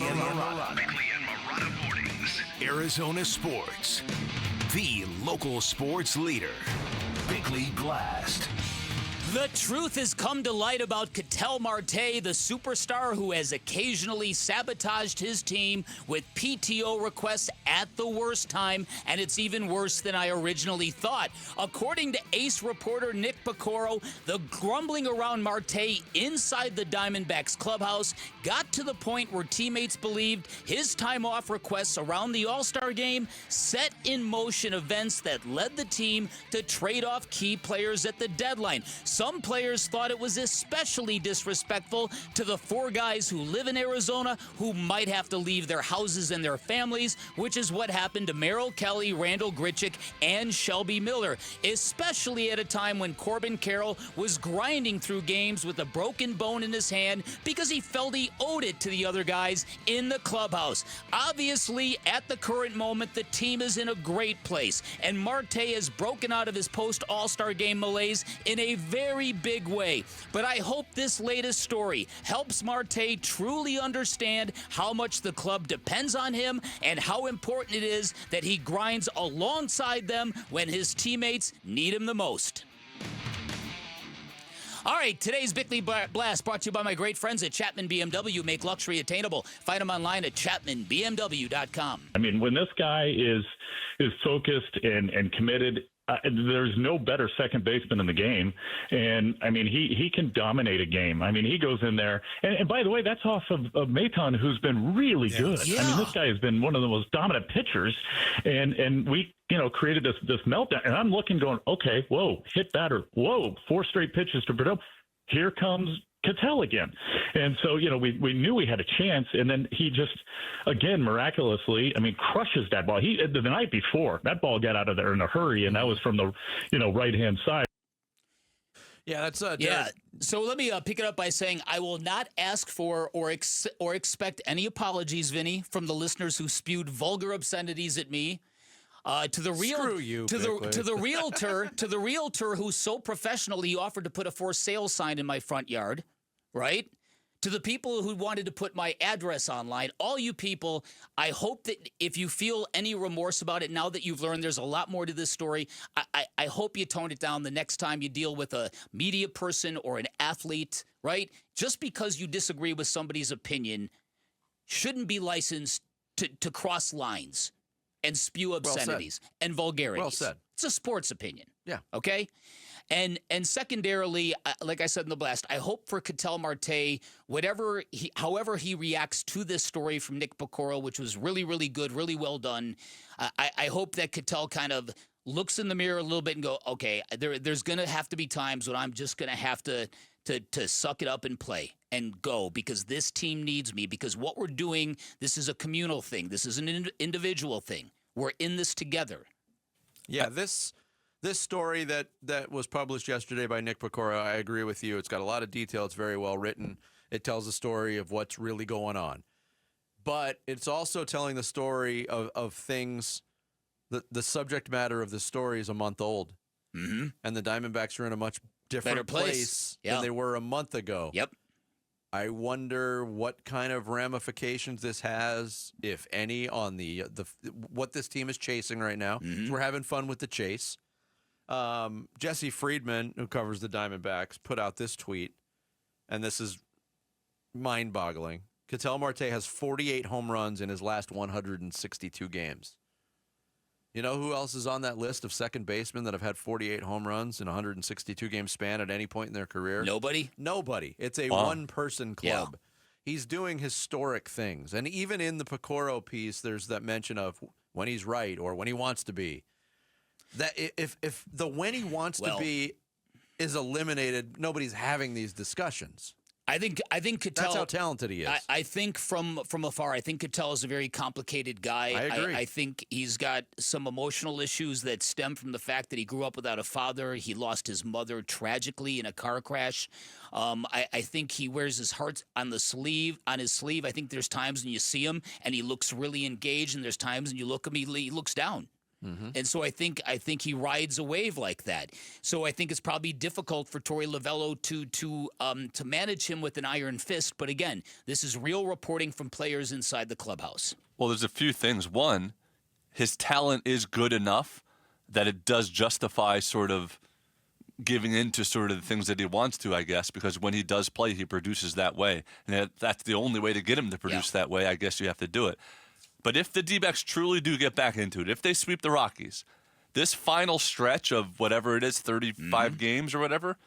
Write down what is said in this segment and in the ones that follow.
and Murata Mornings. Arizona Sports. The local sports leader. Bickley Blast. The truth has come to light about Ketel Marte, the superstar who has occasionally sabotaged his team with PTO requests at the worst time, and it's even worse than I originally thought. According to Ace reporter Nick Piecoro, the grumbling around Marte inside the Diamondbacks clubhouse got to the point where teammates believed his time off requests around the All-Star game set in motion events that led the team to trade off key players at the deadline. Some players thought it was especially disrespectful to the four guys who live in Arizona who might have to leave their houses and their families, which is what happened to Merrill Kelly, Randall Grichuk, and Shelby Miller, especially at a time when Corbin Carroll was grinding through games with a broken bone in his hand because he felt he owed it to the other guys in the clubhouse. Obviously, at the current moment, the team is in a great place, and Marte has broken out of his post-All-Star game malaise in a very big way. But I hope this latest story helps Marte truly understand how much the club depends on him and how important it is that he grinds alongside them when his teammates need him the most. All right, today's Bickley Blast brought to you by my great friends at Chapman BMW. Make luxury attainable. Find them online at chapmanbmw.com. I mean, when this guy is focused and committed, there's no better second baseman in the game. And, I mean, he can dominate a game. I mean, he goes in there. And by the way, that's off of Maton, who's been really good. Yeah. I mean, this guy has been one of the most dominant pitchers. And we, created this meltdown. And I'm looking going, okay, whoa, hit batter. Whoa, 4 straight pitches to Bordeaux. Here comes Ketel again. And so, we knew we had a chance, and then he just, again, miraculously, crushes that ball. The night before, that ball got out of there in a hurry, and that was from the, right-hand side. Yeah, that's yeah. So let me pick it up by saying I will not ask for or expect any apologies, Vinny, from the listeners who spewed vulgar obscenities at me. To the realtor who's so professional he offered to put a for sale sign in my front yard, right? To the people who wanted to put my address online, all you people, I hope that if you feel any remorse about it now that you've learned there's a lot more to this story, I hope you tone it down the next time you deal with a media person or an athlete, right? Just because you disagree with somebody's opinion shouldn't be licensed to cross lines and spew obscenities and vulgarities. Well said. It's a sports opinion. Yeah. Okay? And secondarily, like I said in the blast, I hope for Ketel Marte, however he reacts to this story from Nick Piecoro, which was really, really good, really well done. I hope that Ketel kind of looks in the mirror a little bit and go, okay, there's going to have to be times when I'm just going to have to suck it up and play and go because this team needs me, because what we're doing, this is a communal thing. This is an individual thing. We're in this together. Yeah, this story that was published yesterday by Nick Piecoro, I agree with you. It's got a lot of detail. It's very well written. It tells the story of what's really going on. But it's also telling the story of things. The subject matter of the story is a month old. Mm-hmm. And the Diamondbacks are in a much different place than they were a month ago. Yep. I wonder what kind of ramifications this has, if any, on the what this team is chasing right now. Mm-hmm. We're having fun with the chase. Jesse Friedman, who covers the Diamondbacks, put out this tweet, and this is mind-boggling. Ketel Marte has 48 home runs in his last 162 games. You know who else is on that list of second basemen that have had 48 home runs in a 162-game span at any point in their career? Nobody? Nobody. It's a one-person club. Yeah. He's doing historic things. And even in the Piecoro piece, there's that mention of when he's right or when he wants to be. That if the when he wants to be is eliminated, nobody's having these discussions. I think Ketel. That's how talented he is. I think from afar, I think Ketel is a very complicated guy. I agree. I think he's got some emotional issues that stem from the fact that he grew up without a father. He lost his mother tragically in a car crash. I think he wears his heart on his sleeve. I think there's times when you see him and he looks really engaged, and there's times when you look at him, he looks down. And so I think he rides a wave like that. So I think it's probably difficult for Torey Lovullo to manage him with an iron fist. But again, this is real reporting from players inside the clubhouse. Well, there's a few things. One, his talent is good enough that it does justify sort of giving in to sort of the things that he wants to, I guess, because when he does play, he produces that way. And that's the only way to get him to produce that way. I guess you have to do it. But if the D-backs truly do get back into it, if they sweep the Rockies, this final stretch of whatever it is, 35 games or whatever,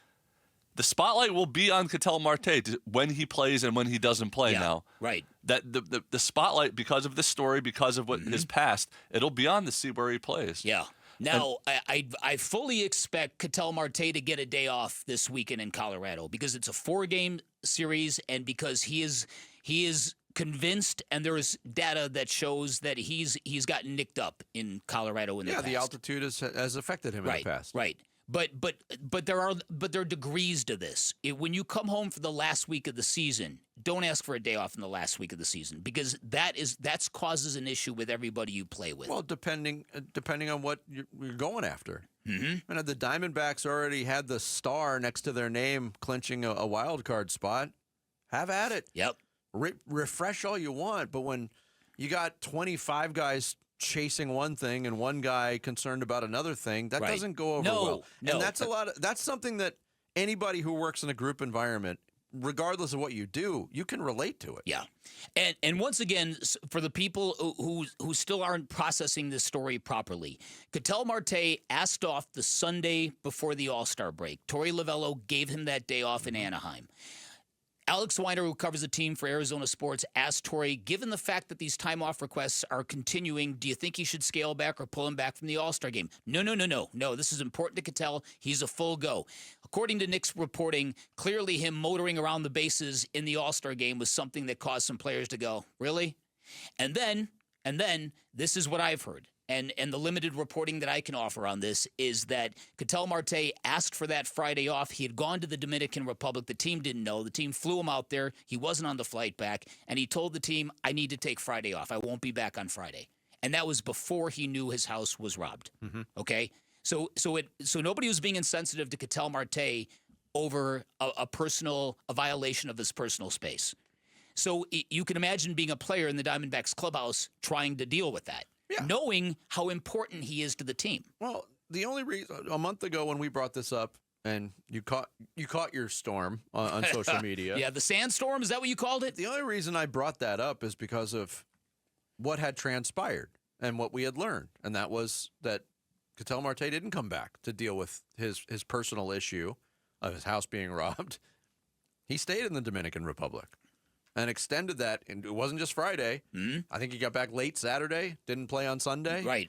the spotlight will be on Ketel Marte when he plays and when he doesn't play now. Right. That the spotlight, because of this story, because of what his past, it'll be on to see where he plays. Yeah. Now, I fully expect Ketel Marte to get a day off this weekend in Colorado because it's a 4-game series and because he is convinced, and there is data that shows that he's gotten nicked up in Colorado in the past. Yeah, the altitude has affected him in the past. Right. But there are degrees to this. When you come home for the last week of the season, don't ask for a day off in the last week of the season because that causes an issue with everybody you play with. Well, depending on what you're going after. Mm-hmm. And the Diamondbacks already had the star next to their name clinching a wild card spot. Have at it. Yep. Refresh all you want, but when you got 25 guys chasing one thing and one guy concerned about another thing, that doesn't go over well. No, and that's something that anybody who works in a group environment, regardless of what you do, you can relate to it. Yeah. And once again, for the people who still aren't processing this story properly, Ketel Marte asked off the Sunday before the All-Star break. Torey Lovullo gave him that day off in Anaheim. Alex Weiner, who covers the team for Arizona Sports, asked Torey, given the fact that these time-off requests are continuing, do you think he should scale back or pull him back from the All-Star game? No, this is important to Ketel. He's a full go. According to Nick's reporting, clearly him motoring around the bases in the All-Star game was something that caused some players to go, really? And then, this is what I've heard. And the limited reporting that I can offer on this is that Ketel Marte asked for that Friday off. He had gone to the Dominican Republic. The team didn't know. The team flew him out there. He wasn't on the flight back. And he told the team, I need to take Friday off. I won't be back on Friday. And that was before he knew his house was robbed. Mm-hmm. Okay? So nobody was being insensitive to Ketel Marte over a violation of his personal space. So you can imagine being a player in the Diamondbacks clubhouse trying to deal with that. Yeah. Knowing how important he is to the team. Well, the only reason a month ago when we brought this up, and you caught your storm on social media. Yeah, the sandstorm, is that what you called it? The only reason I brought that up is because of what had transpired and what we had learned, and that was that Ketel Marte didn't come back to deal with his personal issue of his house being robbed. He stayed in the Dominican Republic. And extended that, and it wasn't just Friday. Mm-hmm. I think he got back late Saturday, didn't play on Sunday. Right.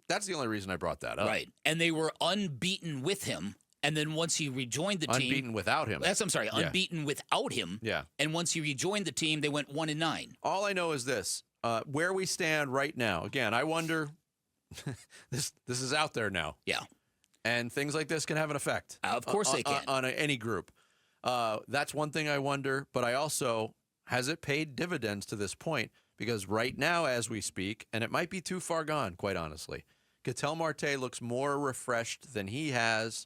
That's the only reason I brought that up. Right. And they were unbeaten with him, and then once he rejoined the team... Unbeaten without him. Unbeaten without him. Yeah. And once he rejoined the team, they went 1-9. All I know is this, where we stand right now. Again, I wonder, this is out there now. Yeah. And things like this can have an effect. Of course they can. On any group. That's one thing I wonder, but I also, has it paid dividends to this point? Because right now, as we speak, and it might be too far gone, quite honestly, Ketel Marte looks more refreshed than he has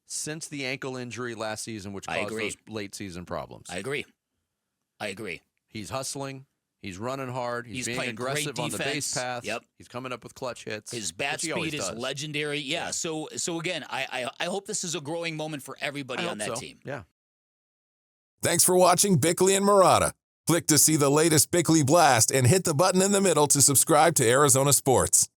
since the ankle injury last season, which caused those late season problems. I agree. He's hustling. He's running hard. He's being playing aggressive great on the base path. Yep. He's coming up with clutch hits. His bat speed is legendary. Yeah. So again, I hope this is a growing moment for everybody on that team. Yeah. Thanks for watching Bickley and Murata. Click to see the latest Bickley Blast and hit the button in the middle to subscribe to Arizona Sports.